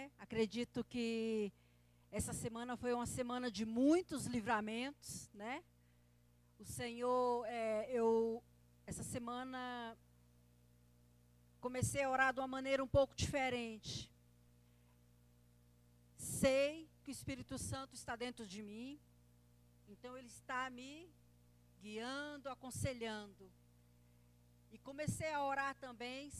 né? Acredito que essa semana foi uma semana de muitos livramentos, né? O Senhor, essa semana comecei a orar de uma maneira um pouco diferente. Sei que o Espírito Santo está dentro de mim, então Ele está me guiando, aconselhando. E comecei a orar também,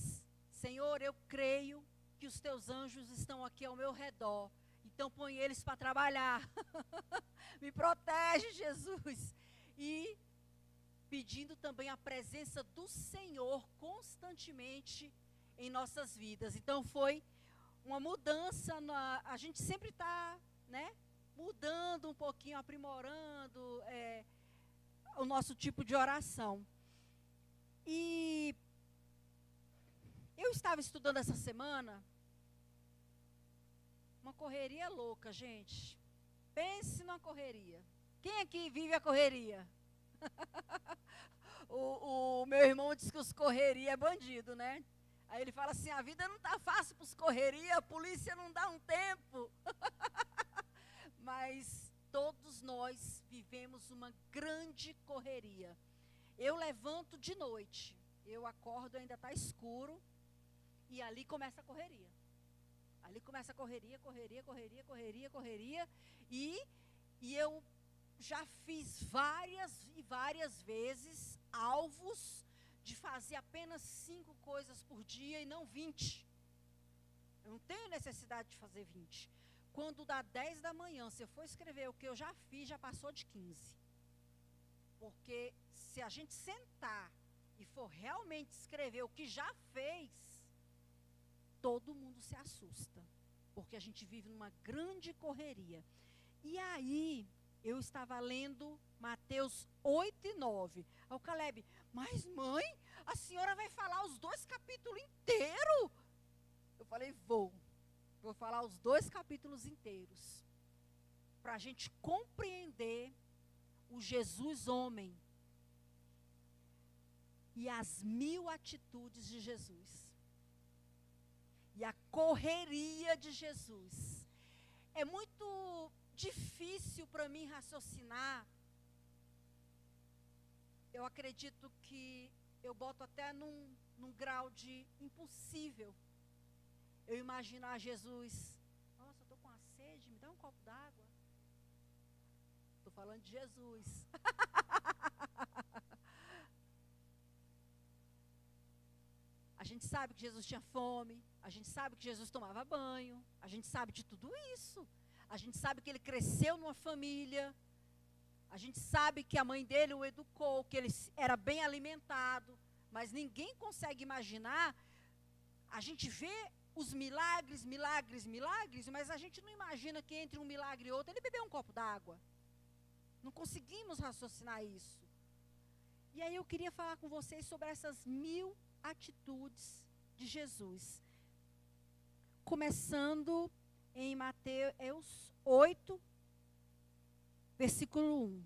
Senhor, eu creio que os teus anjos estão aqui ao meu redor, então põe eles para trabalhar. Me protege, Jesus. E pedindo também a presença do Senhor constantemente em nossas vidas. Então foi uma mudança, a gente sempre está, né, mudando um pouquinho, aprimorando o nosso tipo de oração. E eu estava estudando essa semana, uma correria louca, gente. Pense numa correria. Quem aqui vive a correria? o meu irmão diz que os correria é bandido, né? Aí ele fala assim, a vida não está fácil para os correria, a polícia não dá um tempo. Mas todos nós vivemos uma grande correria. Eu levanto de noite, eu acordo, ainda está escuro, e ali começa a correria. Ali começa a correria, e eu já fiz várias e várias vezes alvos de fazer apenas 5 coisas por dia e não 20. Eu não tenho necessidade de fazer 20. Quando dá 10 da manhã, se eu for escrever o que eu já fiz, já passou de 15. Porque se a gente sentar e for realmente escrever o que já fez, todo mundo se assusta. Porque a gente vive numa grande correria. E aí, eu estava lendo Mateus 8 e 9. Aí o Caleb, mas mãe, a senhora vai falar os 2 capítulos inteiros? Eu falei, vou falar os 2 capítulos inteiros. Para a gente compreender o Jesus homem e as 1000 atitudes de Jesus. E a correria de Jesus. É muito difícil para mim raciocinar. Eu acredito que eu boto até num grau de impossível. Eu imaginar Jesus, nossa, eu estou com uma sede, me dá um copo d'água. Estou falando de Jesus. A gente sabe que Jesus tinha fome, a gente sabe que Jesus tomava banho, a gente sabe de tudo isso. A gente sabe que ele cresceu numa família, a gente sabe que a mãe dele o educou, que ele era bem alimentado, mas ninguém consegue imaginar. A gente vê os milagres, mas a gente não imagina que entre um milagre e outro ele bebeu um copo d'água. Não conseguimos raciocinar isso. E aí eu queria falar com vocês sobre essas 1000 atitudes de Jesus. Começando em Mateus 8, versículo 1.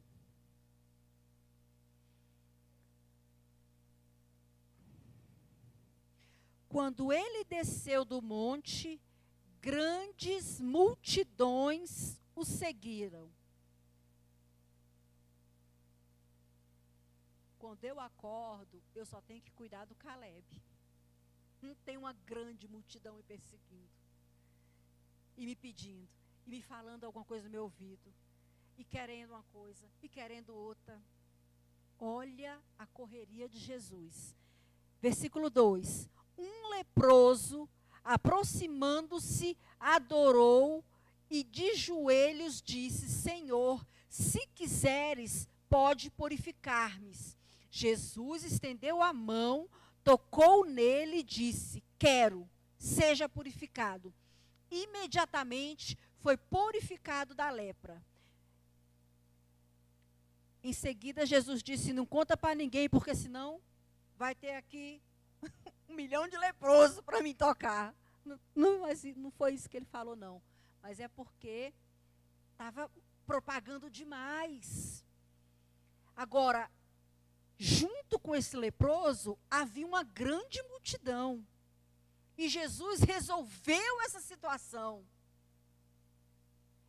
Quando ele desceu do monte, grandes multidões o seguiram. Quando eu acordo, eu só tenho que cuidar do Caleb. Não tem uma grande multidão me perseguindo. E me pedindo. E me falando alguma coisa no meu ouvido. E querendo uma coisa. E querendo outra. Olha a correria de Jesus. Versículo 2. Um leproso, aproximando-se, adorou e de joelhos disse, Senhor, se quiseres, pode purificar-me. Jesus estendeu a mão, tocou nele e disse, quero, seja purificado. Imediatamente foi purificado da lepra. Em seguida, Jesus disse, não conta para ninguém, porque senão vai ter aqui 1 milhão de leprosos para me tocar. Não foi isso que ele falou, não. Mas é porque estava propagando demais. Agora, junto com esse leproso, havia uma grande multidão. E Jesus resolveu essa situação.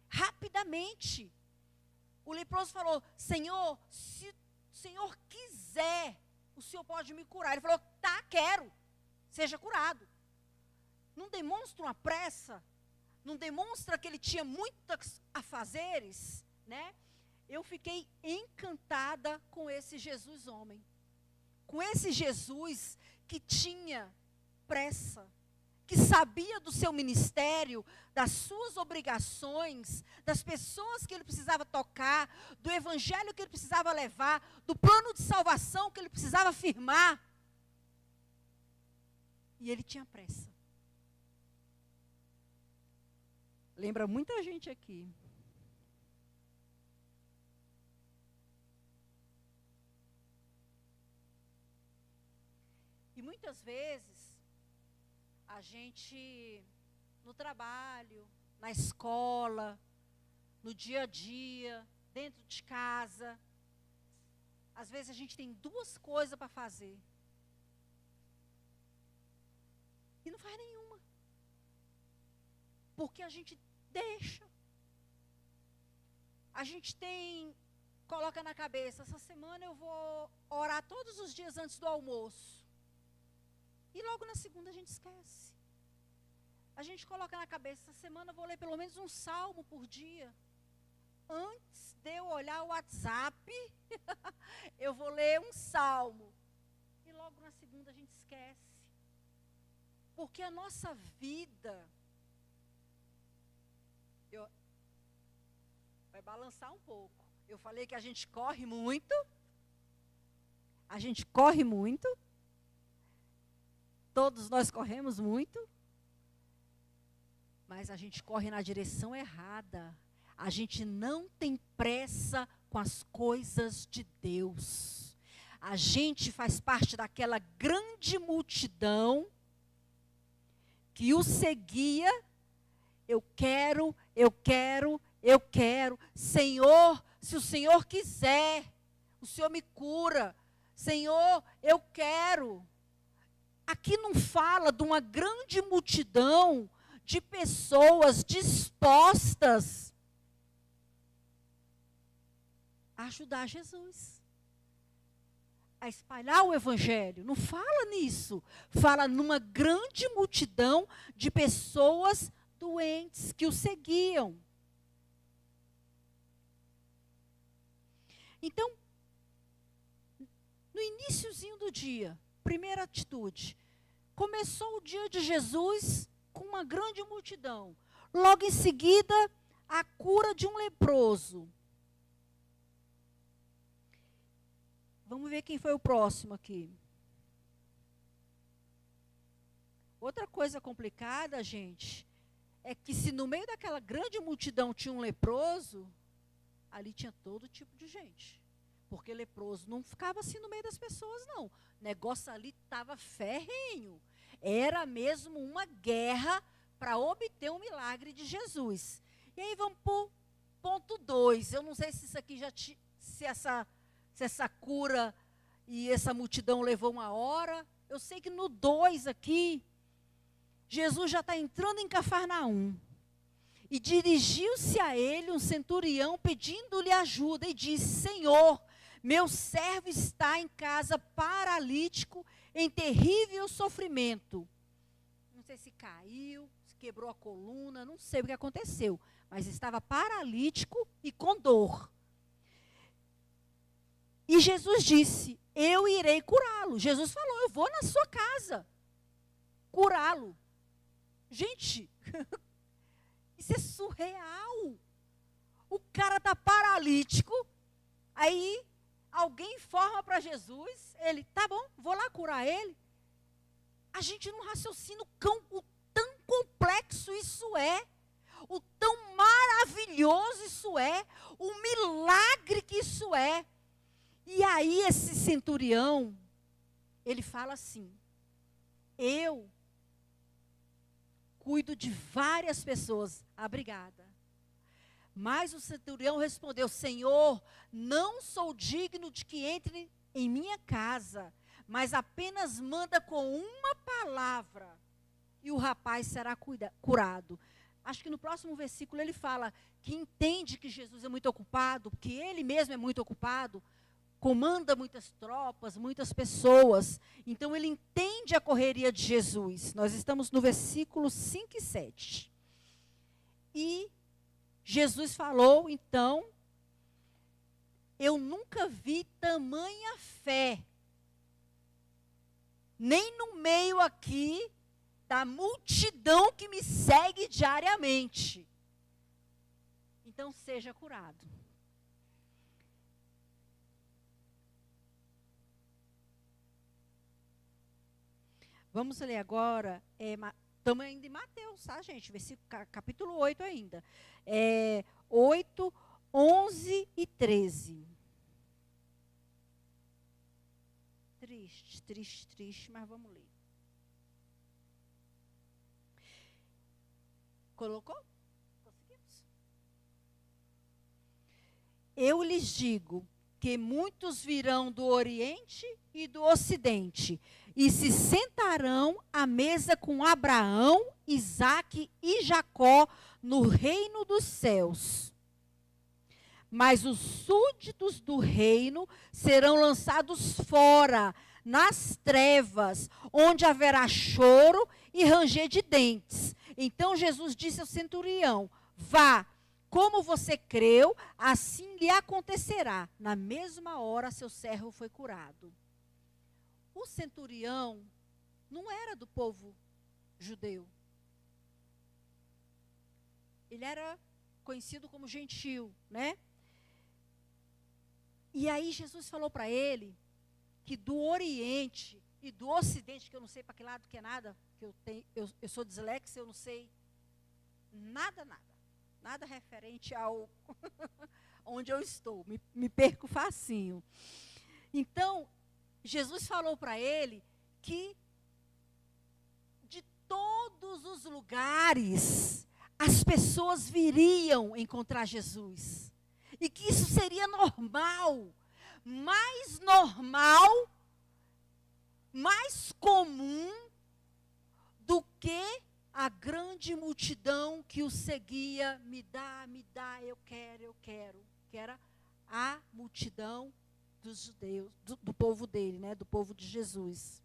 Rapidamente. O leproso falou: Senhor, se o Senhor quiser, o Senhor pode me curar. Ele falou: tá, quero. Seja curado. Não demonstra uma pressa? Não demonstra que ele tinha muitos afazeres, né? Eu fiquei encantada com esse Jesus homem. Com esse Jesus que tinha pressa, que sabia do seu ministério, das suas obrigações, das pessoas que ele precisava tocar, do evangelho que ele precisava levar, do plano de salvação que ele precisava firmar. E ele tinha pressa. Lembra muita gente aqui. E muitas vezes, a gente, no trabalho, na escola, no dia a dia, dentro de casa, às vezes a gente tem duas coisas para fazer. E não faz nenhuma. Porque a gente deixa. A gente coloca na cabeça: essa semana eu vou orar todos os dias antes do almoço. E logo na segunda a gente esquece. A gente coloca na cabeça: essa semana eu vou ler pelo menos um salmo por dia. Antes de eu olhar o WhatsApp, eu vou ler um salmo. E logo na segunda a gente esquece. Porque a nossa vida vai balançar um pouco. Eu falei que a gente corre muito. A gente corre muito. Todos nós corremos muito. Mas a gente corre na direção errada. A gente não tem pressa com as coisas de Deus. A gente faz parte daquela grande multidão que o seguia. Eu quero. Senhor, se o Senhor quiser, o Senhor me cura. Senhor, eu quero. Aqui não fala de uma grande multidão de pessoas dispostas a ajudar Jesus, a espalhar o evangelho. Não fala nisso. Fala numa grande multidão de pessoas doentes que o seguiam. Então, no iniciozinho do dia, primeira atitude, começou o dia de Jesus com uma grande multidão. Logo em seguida, a cura de um leproso. Vamos ver quem foi o próximo aqui. Outra coisa complicada, gente, é que se no meio daquela grande multidão tinha um leproso, ali tinha todo tipo de gente. Porque leproso não ficava assim no meio das pessoas, não. O negócio ali estava ferrenho. Era mesmo uma guerra para obter um milagre de Jesus. E aí vamos para o ponto 2. Eu não sei se isso aqui se essa cura e essa multidão levou uma hora. Eu sei que no 2 aqui, Jesus já está entrando em Cafarnaum. E dirigiu-se a ele um centurião pedindo-lhe ajuda e disse: Senhor, meu servo está em casa paralítico, em terrível sofrimento. Não sei se caiu, se quebrou a coluna, não sei o que aconteceu, mas estava paralítico e com dor. E Jesus disse: eu irei curá-lo. Jesus falou: eu vou na sua casa curá-lo. Gente, isso é surreal. O cara está paralítico, aí alguém informa para Jesus, ele: tá bom, vou lá curar ele. A gente não raciocina o tão complexo isso é, o tão maravilhoso isso é, o milagre que isso é. E aí esse centurião, ele fala assim: eu cuido de várias pessoas. Obrigada. Mas o centurião respondeu: Senhor, não sou digno de que entre em minha casa, mas apenas manda com uma palavra e o rapaz será curado. Acho que no próximo versículo ele fala que entende que Jesus é muito ocupado, que ele mesmo é muito ocupado, comanda muitas tropas, muitas pessoas. Então ele entende a correria de Jesus. Nós estamos no versículo 5 e 7. E Jesus falou, então, eu nunca vi tamanha fé, nem no meio aqui da multidão que me segue diariamente. Então seja curado. Vamos ler agora, estamos ainda em Mateus, tá, gente? Versículo, capítulo 8 ainda. 8, 11 e 13. Triste, triste, triste, mas vamos ler. Colocou? Conseguimos? Eu lhes digo que muitos virão do Oriente e do Ocidente e se sentarão à mesa com Abraão, Isaque e Jacó no reino dos céus. Mas os súditos do reino serão lançados fora, nas trevas, onde haverá choro e ranger de dentes. Então Jesus disse ao centurião: vá, como você creu, assim lhe acontecerá. Na mesma hora seu servo foi curado. O centurião não era do povo judeu. Ele era conhecido como gentil, né? E aí Jesus falou para ele que do Oriente e do Ocidente, que eu não sei para que lado que é nada, que eu sou dislexia, eu não sei nada referente ao onde eu estou, me perco facinho. Então, Jesus falou para ele que de todos os lugares as pessoas viriam encontrar Jesus. E que isso seria normal, mais normal, mais comum do que a grande multidão que o seguia, me dá, eu quero, que era a multidão dos judeus, do povo dele, né, do povo de Jesus.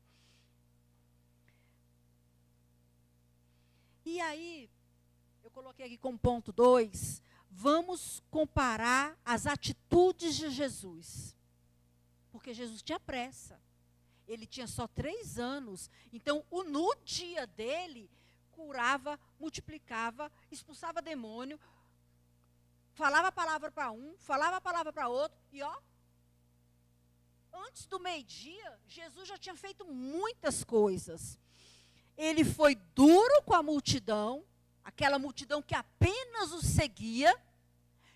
E aí, eu coloquei aqui como ponto 2, vamos comparar as atitudes de Jesus. Porque Jesus tinha pressa. Ele tinha só 3 anos. Então, no dia dele, curava, multiplicava, expulsava demônio, falava a palavra para um, falava a palavra para outro. E antes do meio-dia, Jesus já tinha feito muitas coisas. Ele foi duro com a multidão, aquela multidão que apenas o seguia,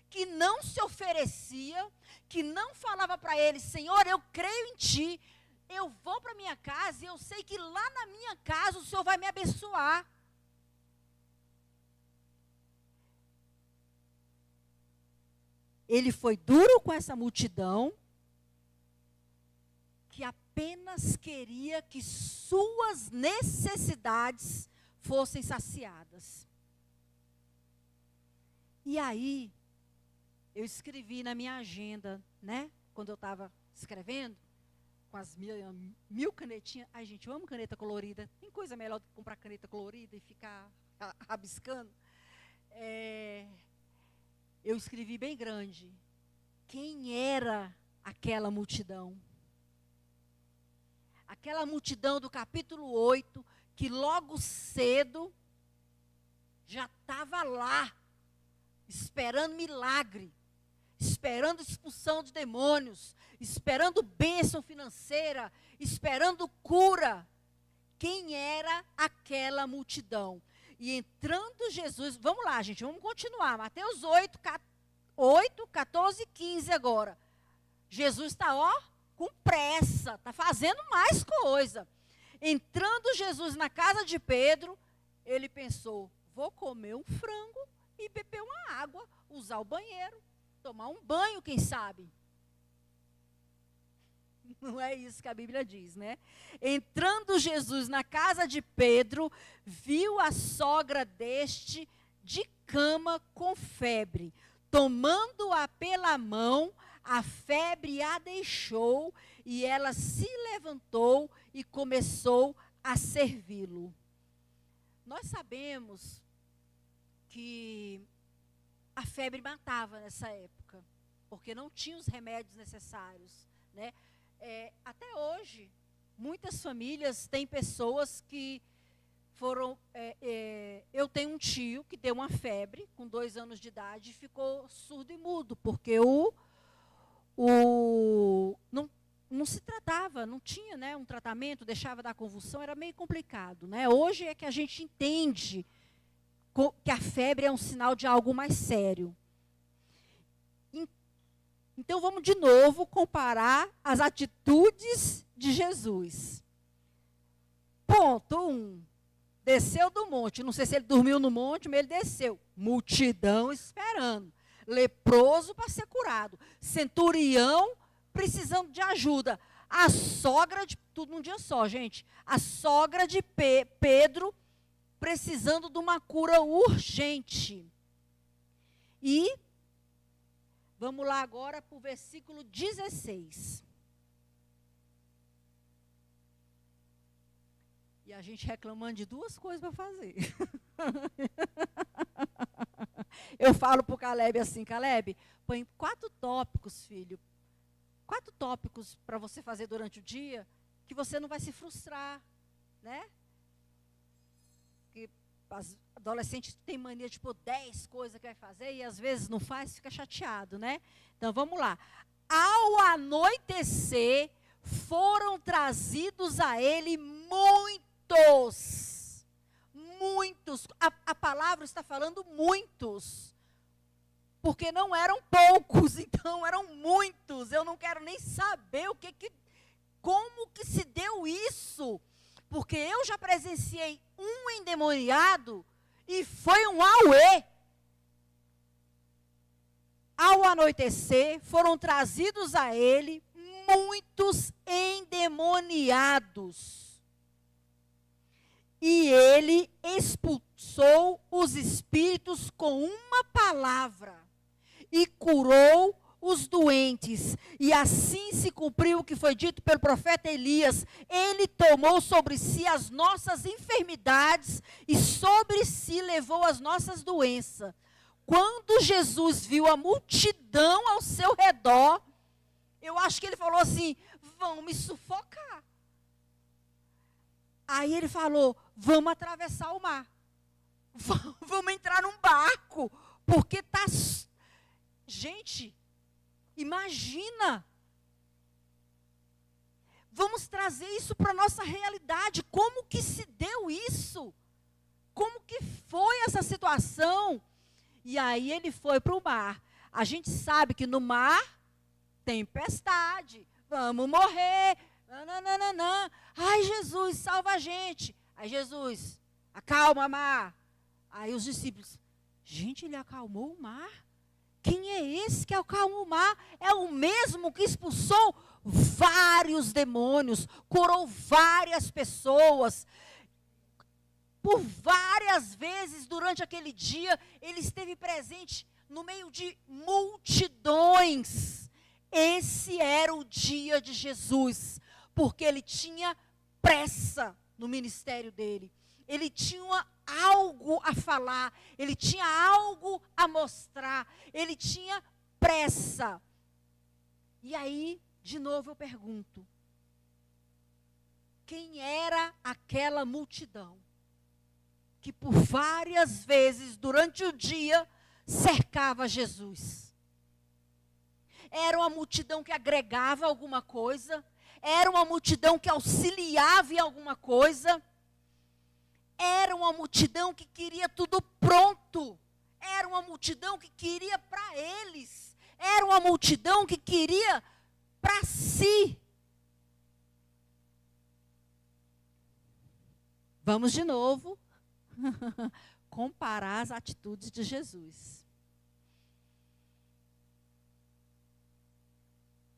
que não se oferecia, que não falava para ele: Senhor, eu creio em Ti, eu vou para minha casa e eu sei que lá na minha casa o Senhor vai me abençoar. Ele foi duro com essa multidão, que apenas queria que suas necessidades fossem saciadas. E aí, eu escrevi na minha agenda, né? Quando eu estava escrevendo, com as mil canetinhas. Ai, gente, eu amo caneta colorida. Tem coisa melhor do que comprar caneta colorida e ficar rabiscando? Eu escrevi bem grande. Quem era aquela multidão? Aquela multidão do capítulo 8, que logo cedo já estava lá, esperando milagre, esperando expulsão de demônios, esperando bênção financeira, esperando cura. Quem era aquela multidão? E entrando Jesus, vamos lá, gente, vamos continuar. Mateus 8, 14 e 15 agora. Jesus está, com pressa, está fazendo mais coisa. Entrando Jesus na casa de Pedro, ele pensou: vou comer um frango e beber uma água, usar o banheiro, tomar um banho, quem sabe. Não é isso que a Bíblia diz, né? Entrando Jesus na casa de Pedro, viu a sogra deste de cama com febre. Tomando-a pela mão, a febre a deixou e ela se levantou e começou a servi-lo. Nós sabemos que a febre matava nessa época, porque não tinha os remédios necessários, né? Até hoje, muitas famílias têm pessoas que foram... eu tenho um tio que deu uma febre com 2 anos de idade e ficou surdo e mudo, porque não se tratava, não tinha, né, um tratamento, deixava dar convulsão, era meio complicado, né? Hoje é que a gente entende que a febre é um sinal de algo mais sério. Então, vamos de novo comparar as atitudes de Jesus. Ponto 1. Desceu do monte. Não sei se ele dormiu no monte, mas ele desceu. Multidão esperando. Leproso para ser curado. Centurião precisando de ajuda. A sogra de... Tudo num dia só, gente. A sogra de Pedro precisando de uma cura urgente. E... vamos lá agora para o versículo 16. E a gente reclamando de 2 coisas para fazer. Eu falo para o Caleb assim, Caleb, põe 4 tópicos, filho. 4 tópicos para você fazer durante o dia, que você não vai se frustrar, né? Que as adolescentes têm mania de pôr 10 coisas que vai fazer e às vezes não faz, fica chateado, né? Então, vamos lá. Ao anoitecer, foram trazidos a ele muitos. A palavra está falando muitos. Porque não eram poucos, então eram muitos. Eu não quero nem saber como que se deu isso. Porque eu já presenciei um endemoniado e foi um auê. Ao anoitecer, foram trazidos a ele muitos endemoniados. E ele expulsou os espíritos com uma palavra e curou os doentes. E assim se cumpriu o que foi dito pelo profeta Elias. Ele tomou sobre si as nossas enfermidades e sobre si levou as nossas doenças. Quando Jesus viu a multidão ao seu redor, eu acho que ele falou assim, vão me sufocar. Aí ele falou, vamos atravessar o mar. Vamos entrar num barco, porque está... Gente, imagina. Vamos trazer isso para a nossa realidade. Como que se deu isso? Como que foi essa situação? E aí ele foi para o mar. A gente sabe que no mar, tempestade, vamos morrer. Nananana. Ai, Jesus, salva a gente. Aí Jesus, acalma, mar. Aí os discípulos, gente, ele acalmou o mar? Quem é esse que acalmou o mar? É o mesmo que expulsou vários demônios, curou várias pessoas. Por várias vezes durante aquele dia, ele esteve presente no meio de multidões. Esse era o dia de Jesus, porque ele tinha pressa no ministério dele. Ele tinha algo a falar, ele tinha algo a mostrar, ele tinha pressa. E aí, de novo eu pergunto, quem era aquela multidão que por várias vezes durante o dia cercava Jesus? Era uma multidão que agregava alguma coisa? Era uma multidão que auxiliava em alguma coisa? Era uma multidão que queria tudo pronto. Era uma multidão que queria para eles. Era uma multidão que queria para si. Vamos de novo comparar as atitudes de Jesus.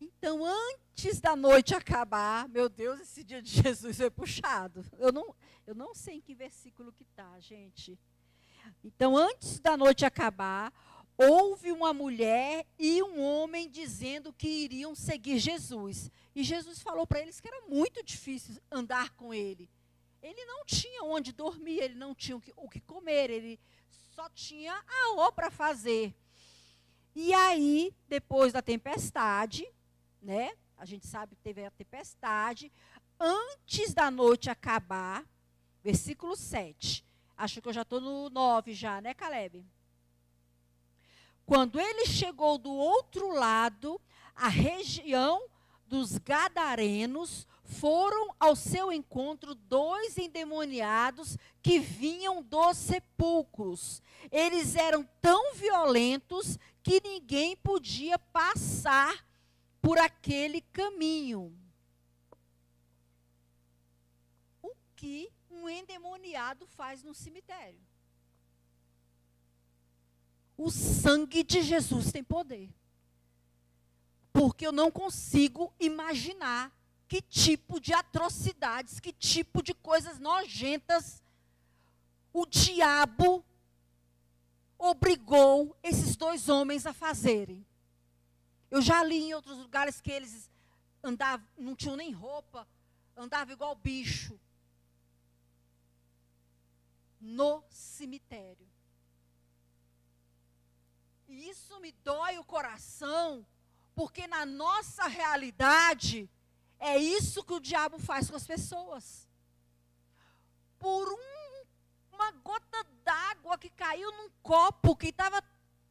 Em Então, antes da noite acabar, meu Deus, esse dia de Jesus foi puxado. Eu não sei em que versículo que está, gente. Então, antes da noite acabar, houve uma mulher e um homem dizendo que iriam seguir Jesus. E Jesus falou para eles que era muito difícil andar com ele. Ele não tinha onde dormir, ele não tinha o que comer, ele só tinha aô para fazer. E aí, depois da tempestade, né? A gente sabe que teve a tempestade. Antes da noite acabar, versículo 7. Acho que eu já estou no 9 já, né, Caleb? Quando ele chegou do outro lado, a região dos Gadarenos, foram ao seu encontro 2 endemoniados que vinham dos sepulcros. Eles eram tão violentos que ninguém podia passar por aquele caminho. O que um endemoniado faz no cemitério? O sangue de Jesus tem poder. Porque eu não consigo imaginar que tipo de atrocidades, que tipo de coisas nojentas o diabo obrigou esses 2 homens a fazerem. Eu já li em outros lugares que eles andavam, não tinham nem roupa, andavam igual bicho. No cemitério. E isso me dói o coração, porque na nossa realidade, é isso que o diabo faz com as pessoas. Por uma gota d'água que caiu num copo que estava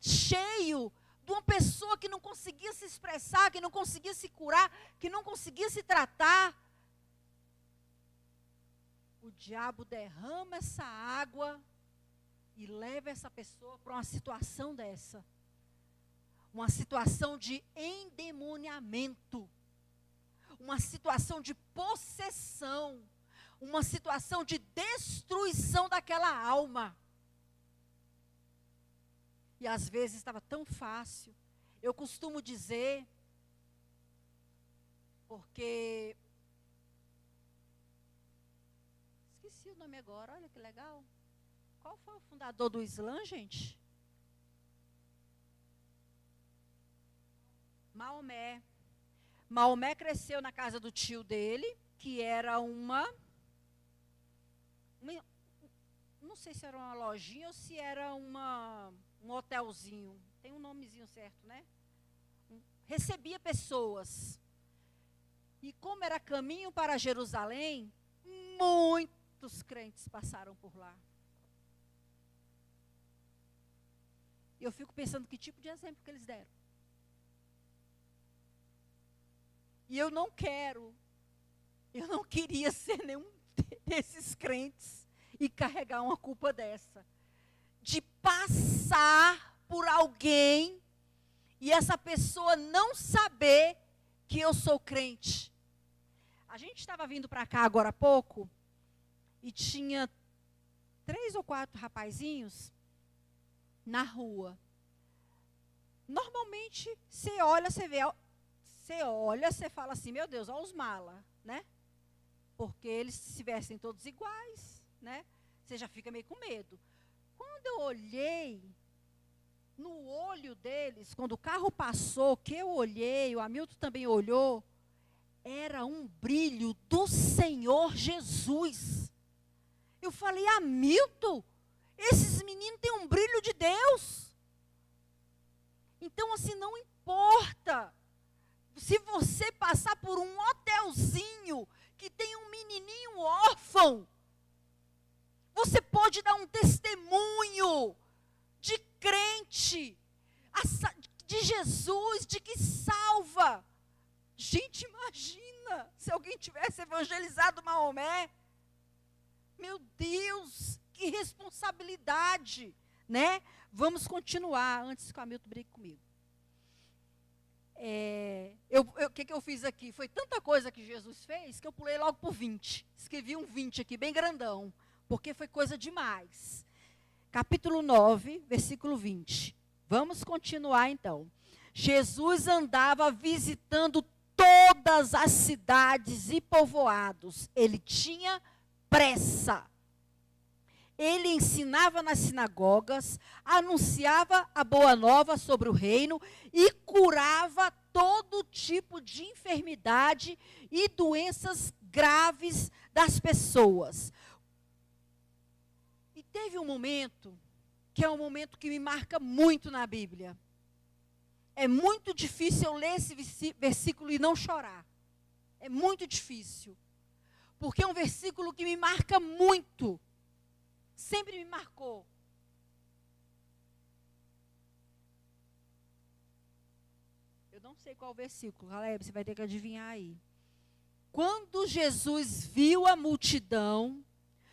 cheio de uma pessoa que não conseguia se expressar, que não conseguia se curar, que não conseguia se tratar. O diabo derrama essa água e leva essa pessoa para uma situação dessa. Uma situação de endemoniamento. Uma situação de possessão. Uma situação de destruição daquela alma. E às vezes estava tão fácil. Eu costumo dizer, porque esqueci o nome agora, olha que legal. Qual foi o fundador do Islã, gente? Maomé. Maomé cresceu na casa do tio dele, que era não sei se era uma lojinha ou se era um hotelzinho. Tem um nomezinho certo, né? Recebia pessoas. E como era caminho para Jerusalém, muitos crentes passaram por lá. E eu fico pensando que tipo de exemplo que eles deram. E eu não queria ser nenhum desses crentes e carregar uma culpa dessa. De passar por alguém e essa pessoa não saber que eu sou crente. A gente estava vindo para cá agora há pouco e tinha 3 ou 4 rapazinhos na rua. Normalmente, você olha, você fala assim, meu Deus, olha os mala, né? Porque eles se vestem todos iguais, né? Você já fica meio com medo. Quando eu olhei no olho deles, quando o carro passou, que eu olhei, o Hamilton também olhou, era um brilho do Senhor Jesus. Eu falei, Hamilton, esses meninos têm um brilho de Deus. Então, assim, não importa se você passar por um hotelzinho que tem um menininho órfão, você pode dar um testemunho de crente, de Jesus, de que salva. Gente, imagina se alguém tivesse evangelizado Maomé. Meu Deus, que responsabilidade, né? Vamos continuar, antes que o Hamilton brigue comigo. O que eu fiz aqui? Foi tanta coisa que Jesus fez, que eu pulei logo por 20. Escrevi um 20 aqui, bem grandão, porque foi coisa demais. Capítulo 9, versículo 20. Vamos continuar então. Jesus andava visitando todas as cidades e povoados. Ele tinha pressa. Ele ensinava nas sinagogas, anunciava a boa nova sobre o reino e curava todo tipo de enfermidade e doenças graves das pessoas. E teve um momento, que é um momento que me marca muito na Bíblia. É muito difícil eu ler esse versículo e não chorar. É muito difícil. Porque é um versículo que me marca muito. Sempre me marcou. Eu não sei qual versículo, Caleb, você vai ter que adivinhar aí. Quando Jesus viu a multidão,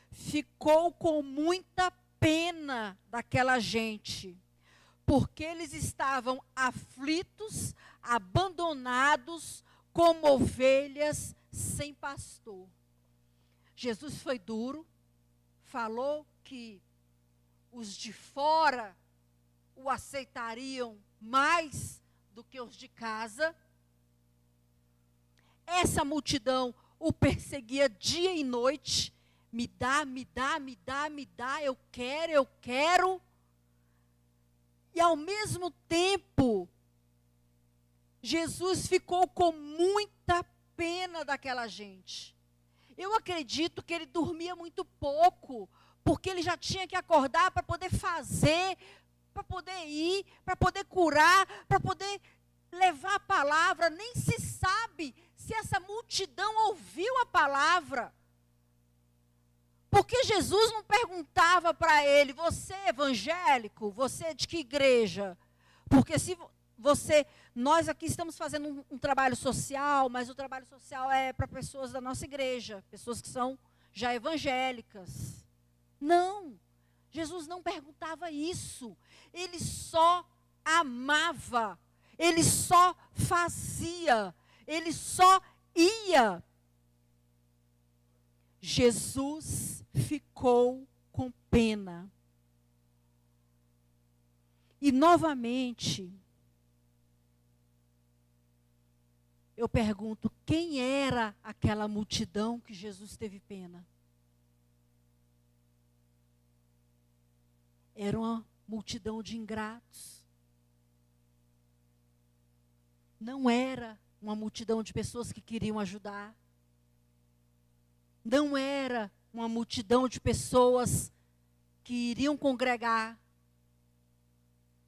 ficou com muita pena daquela gente, porque eles estavam aflitos, abandonados, como ovelhas sem pastor. Jesus foi duro, falou que os de fora o aceitariam mais do que os de casa. Essa multidão o perseguia dia e noite. Me dá, me dá, me dá, me dá, eu quero, eu quero. E ao mesmo tempo, Jesus ficou com muita pena daquela gente. Eu acredito que ele dormia muito pouco, porque ele já tinha que acordar para poder fazer, para poder ir, para poder curar, para poder levar a palavra. Nem se sabe se essa multidão ouviu a palavra. Porque Jesus não perguntava para ele: você é evangélico? Você é de que igreja? Porque se você... Nós aqui estamos fazendo um trabalho social, mas o trabalho social é para pessoas da nossa igreja, pessoas que são já evangélicas. Não, Jesus não perguntava isso. Ele só amava, ele só fazia, ele só ia. Jesus ficou com pena. E novamente, eu pergunto, quem era aquela multidão que Jesus teve pena? Era uma multidão de ingratos. Não era uma multidão de pessoas que queriam ajudar. Não era uma multidão de pessoas que iriam congregar.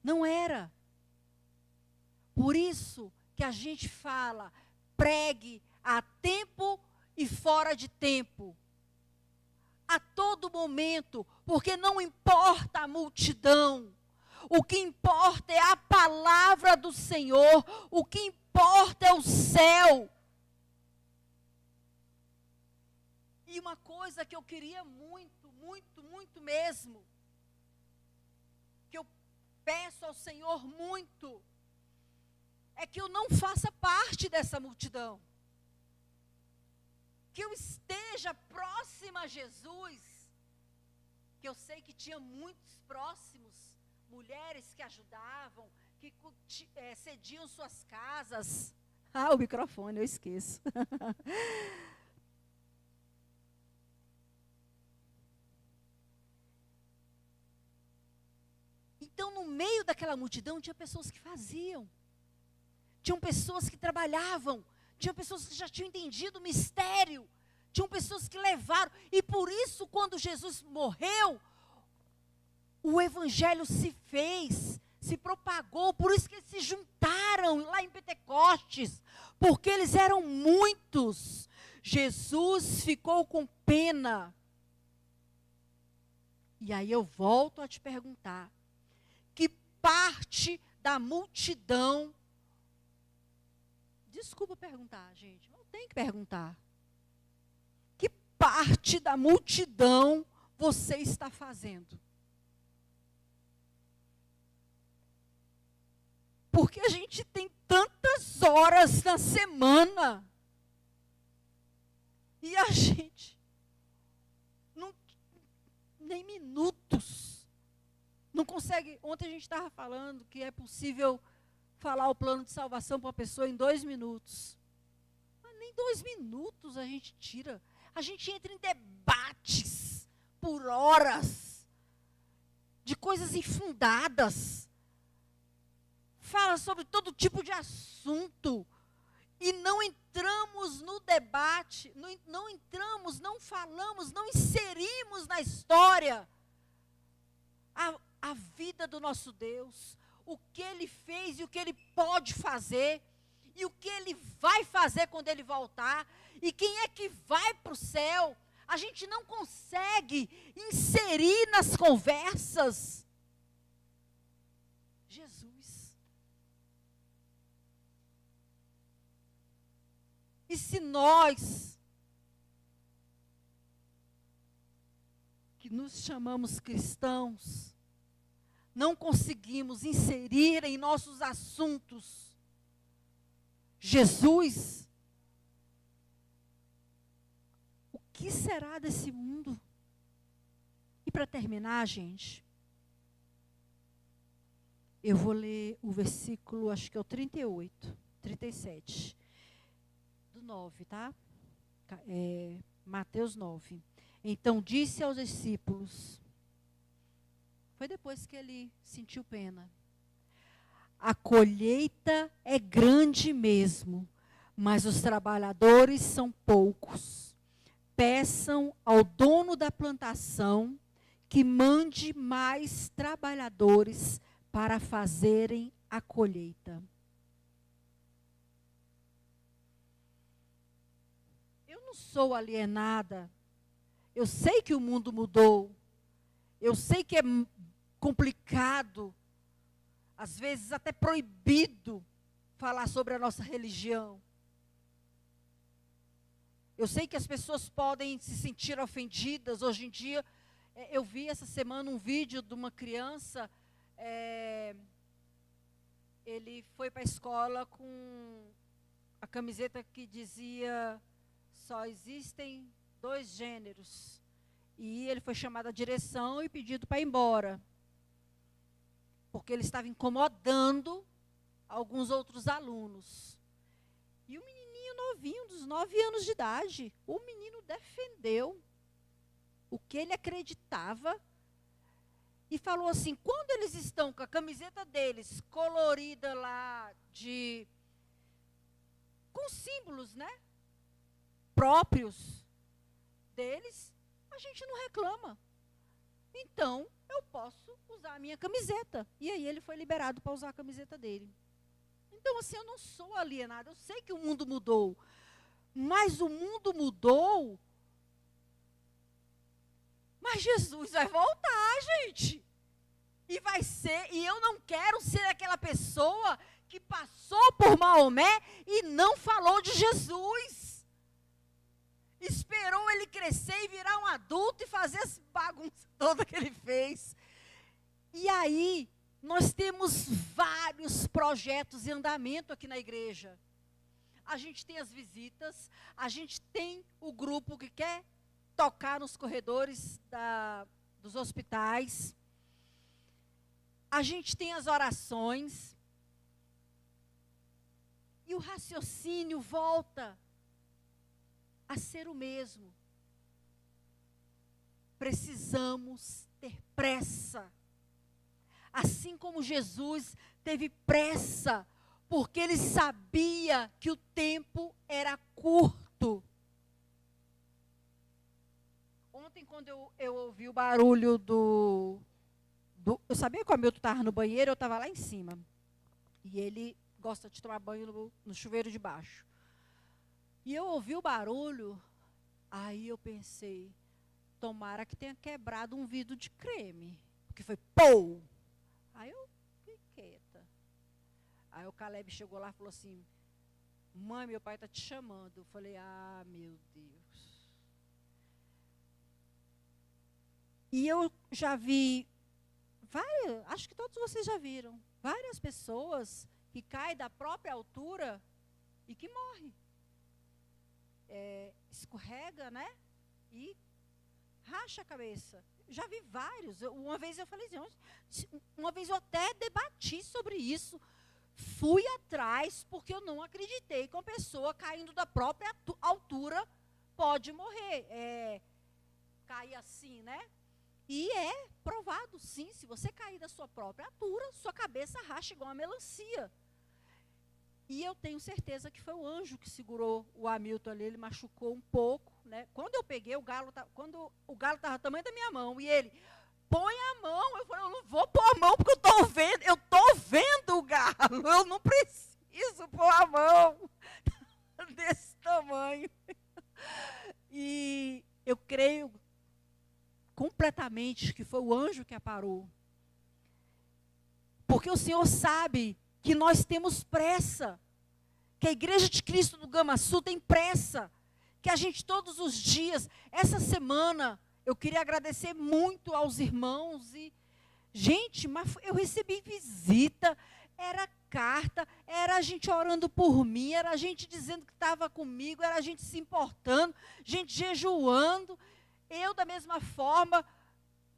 Não era. Por isso que a gente fala, pregue a tempo e fora de tempo. A todo momento, porque não importa a multidão. O que importa é a palavra do Senhor. O que importa é o céu. E uma coisa que eu queria muito, muito, muito mesmo, que eu peço ao Senhor muito, é que eu não faça parte dessa multidão. Que eu esteja próxima a Jesus. Que eu sei que tinha muitos próximos, mulheres que ajudavam, que cediam suas casas. Ah, o microfone, eu esqueço. Então, no meio daquela multidão, tinha pessoas que faziam. Tinham pessoas que trabalhavam. Tinham pessoas que já tinham entendido o mistério. Tinham pessoas que levaram. E por isso, quando Jesus morreu, o evangelho se fez, se propagou. Por isso que eles se juntaram lá em Pentecostes. Porque eles eram muitos. Jesus ficou com pena. E aí eu volto a te perguntar. Que parte da multidão... Desculpa perguntar, gente. Eu tenho que perguntar. Que parte da multidão você está fazendo? Porque a gente tem tantas horas na semana. E a gente não, nem minutos. Não consegue. Ontem a gente estava falando que é possível falar o plano de salvação para uma pessoa em 2 minutos. Nem 2 minutos a gente tira. A gente entra em debates por horas de coisas infundadas. Fala sobre todo tipo de assunto. E não entramos no debate, não entramos, não falamos, não inserimos na história a vida do nosso Deus, o que Ele fez e o que Ele pode fazer, e o que Ele vai fazer quando Ele voltar, e quem é que vai para o céu. A gente não consegue inserir nas conversas Jesus. E se nós, que nos chamamos cristãos, não conseguimos inserir em nossos assuntos Jesus, o que será desse mundo? E para terminar, gente, eu vou ler o versículo, acho que é o 38, 37. Do 9, tá? Mateus 9. Então disse aos discípulos, foi depois que ele sentiu pena: a colheita é grande mesmo, mas os trabalhadores são poucos. Peçam ao dono da plantação que mande mais trabalhadores para fazerem a colheita. Sou alienada, eu sei que o mundo mudou, eu sei que é complicado, às vezes até proibido falar sobre a nossa religião. Eu sei que as pessoas podem se sentir ofendidas. Hoje em dia, eu vi essa semana um vídeo de uma criança, ele foi para a escola com a camiseta que dizia: só existem 2 gêneros. E ele foi chamado à direção e pedido para ir embora, porque ele estava incomodando alguns outros alunos. E o menininho novinho, dos 9 anos de idade, o menino defendeu o que ele acreditava e falou assim: quando eles estão com a camiseta deles colorida lá, com símbolos, né, próprios deles, a gente não reclama. Então, eu posso usar a minha camiseta. E aí ele foi liberado para usar a camiseta dele. Então, assim, eu não sou alienada. Eu sei que o mundo mudou. Mas o mundo mudou. Mas Jesus vai voltar, gente. E eu não quero ser aquela pessoa que passou por Maomé e não falou de Jesus. Esperou ele crescer e virar um adulto e fazer essa bagunça toda que ele fez. E aí, nós temos vários projetos em andamento aqui na igreja. A gente tem as visitas, a gente tem o grupo que quer tocar nos corredores dos hospitais. A gente tem as orações. E o raciocínio volta a ser o mesmo. Precisamos ter pressa. Assim como Jesus teve pressa, porque ele sabia que o tempo era curto. Ontem, quando eu ouvi o barulho eu sabia que o Hamilton estava no banheiro, eu estava lá em cima. E ele gosta de tomar banho no chuveiro de baixo. E eu ouvi o barulho, aí eu pensei, tomara que tenha quebrado um vidro de creme. Porque foi pô! Aí eu fiquei quieta. Aí o Caleb chegou lá e falou assim: mãe, meu pai está te chamando. Eu falei: ah, meu Deus. E eu já vi acho que todos vocês já viram, várias pessoas que caem da própria altura e que morrem. Escorrega, né? E racha a cabeça. Já vi vários. Uma vez eu falei assim, uma vez eu até debati sobre isso. fui atrás porque eu não acreditei que uma pessoa caindo da própria altura pode morrer. Cair assim, né? E é provado, sim, se você cair da sua própria altura, sua cabeça racha igual uma melancia. E eu tenho certeza que foi o anjo que segurou o Hamilton ali, ele machucou um pouco, né? Quando eu peguei, quando o galo estava do tamanho da minha mão, e ele, põe a mão, eu falei, eu não vou pôr a mão, porque eu estou vendo o galo, eu não preciso pôr a mão desse tamanho. E eu creio completamente que foi o anjo que a parou. Porque o Senhor sabe que nós temos pressa, que a Igreja de Cristo do Gama Sul tem pressa, que a gente todos os dias, essa semana, eu queria agradecer muito aos irmãos e, gente, mas eu recebi visita, era carta, era a gente orando por mim, era a gente dizendo que estava comigo, era a gente se importando, gente jejuando. Eu, da mesma forma,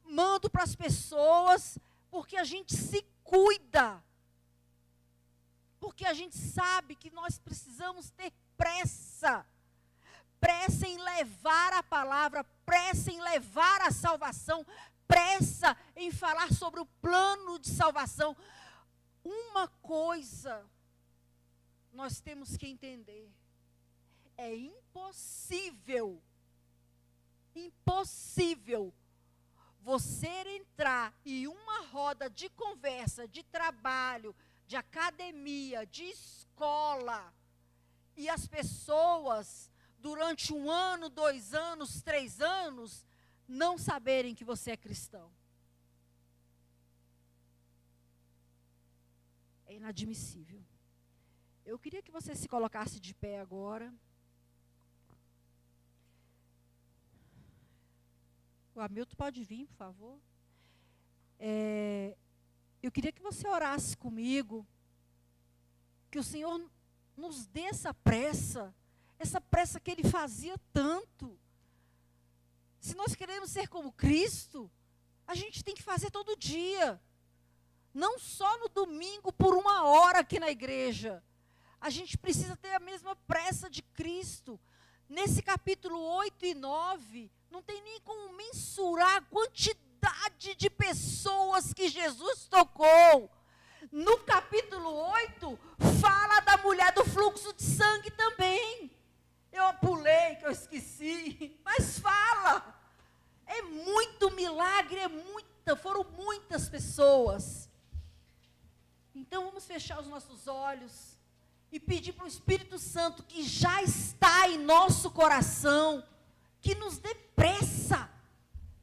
mando para as pessoas, porque a gente se cuida. Porque a gente sabe que nós precisamos ter pressa. Pressa em levar a palavra, pressa em levar a salvação, pressa em falar sobre o plano de salvação. Uma coisa nós temos que entender: é impossível você entrar em uma roda de conversa, de trabalho, de academia, de escola, e as pessoas, durante 1 ano, 2 anos, 3 anos, não saberem que você é cristão. É inadmissível. Eu queria que você se colocasse de pé agora. O Hamilton pode vir, por favor. Eu queria que você orasse comigo, que o Senhor nos dê essa pressa que Ele fazia tanto. Se nós queremos ser como Cristo, a gente tem que fazer todo dia. Não só no domingo, por 1 hora aqui na igreja. A gente precisa ter a mesma pressa de Cristo. Nesse capítulo 8 e 9, não tem nem como mensurar a quantidade de pessoas que Jesus tocou. No capítulo 8, fala da mulher do fluxo de sangue também. Eu pulei, que eu esqueci, mas fala. É muito milagre, foram muitas pessoas. Então vamos fechar os nossos olhos e pedir para o Espírito Santo, que já está em nosso coração, que nos dê pressa,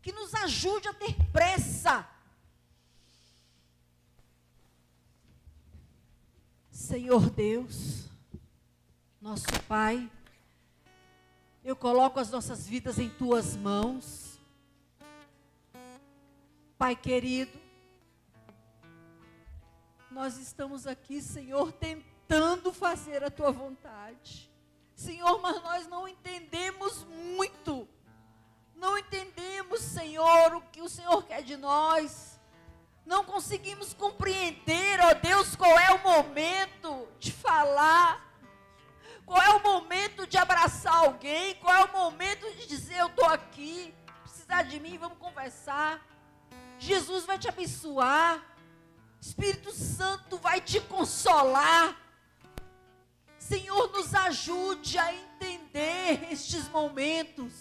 que nos ajude a ter pressa. Senhor Deus, nosso Pai, eu coloco as nossas vidas em Tuas mãos. Pai querido, nós estamos aqui, Senhor, tentando fazer a Tua vontade. Senhor, mas nós não entendemos muito. Não entendemos, Senhor, o que o Senhor quer de nós. Não conseguimos compreender, ó Deus, qual é o momento de falar. Qual é o momento de abraçar alguém. Qual é o momento de dizer, eu estou aqui. Precisar de mim, vamos conversar. Jesus vai te abençoar. Espírito Santo vai te consolar. Senhor, nos ajude a entender estes momentos.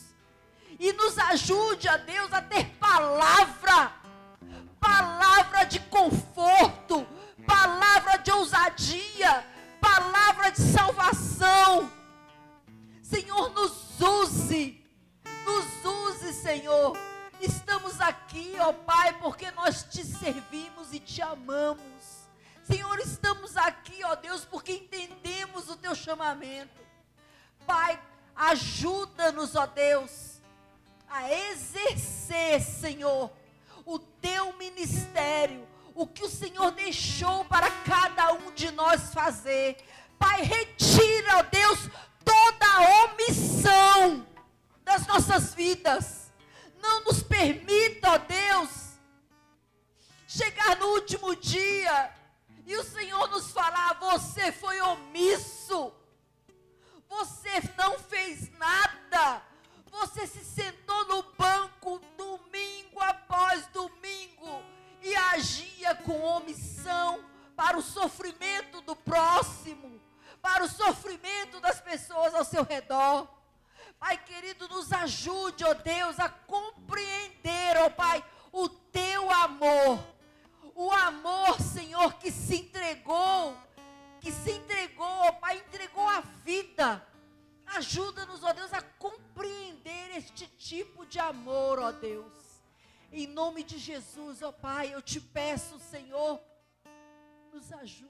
E nos ajude, ó Deus, a ter palavra de conforto, palavra de ousadia, palavra de salvação. Senhor, nos use, Senhor. Estamos aqui, ó Pai, porque nós te servimos e te amamos. Senhor, estamos aqui, ó Deus, porque entendemos o teu chamamento. Pai, ajuda-nos, ó Deus, a exercer, Senhor, o teu ministério, o que o Senhor deixou para cada um de nós fazer. Pai, retira, ó Deus, toda a omissão das nossas vidas. Não nos permita, ó Deus, chegar no último dia E o Senhor nos fala: você foi omisso, você não fez nada, você se sentou no banco domingo após domingo e agia com omissão para o sofrimento do próximo, para o sofrimento das pessoas ao seu redor. Pai querido, nos ajude, ó Deus, a compreender, ó Pai, o teu amor. O amor, Senhor, que se entregou, ó Pai, entregou a vida. Ajuda-nos, ó Deus, a compreender este tipo de amor, ó Deus. Em nome de Jesus, ó Pai, eu te peço, Senhor, nos ajude.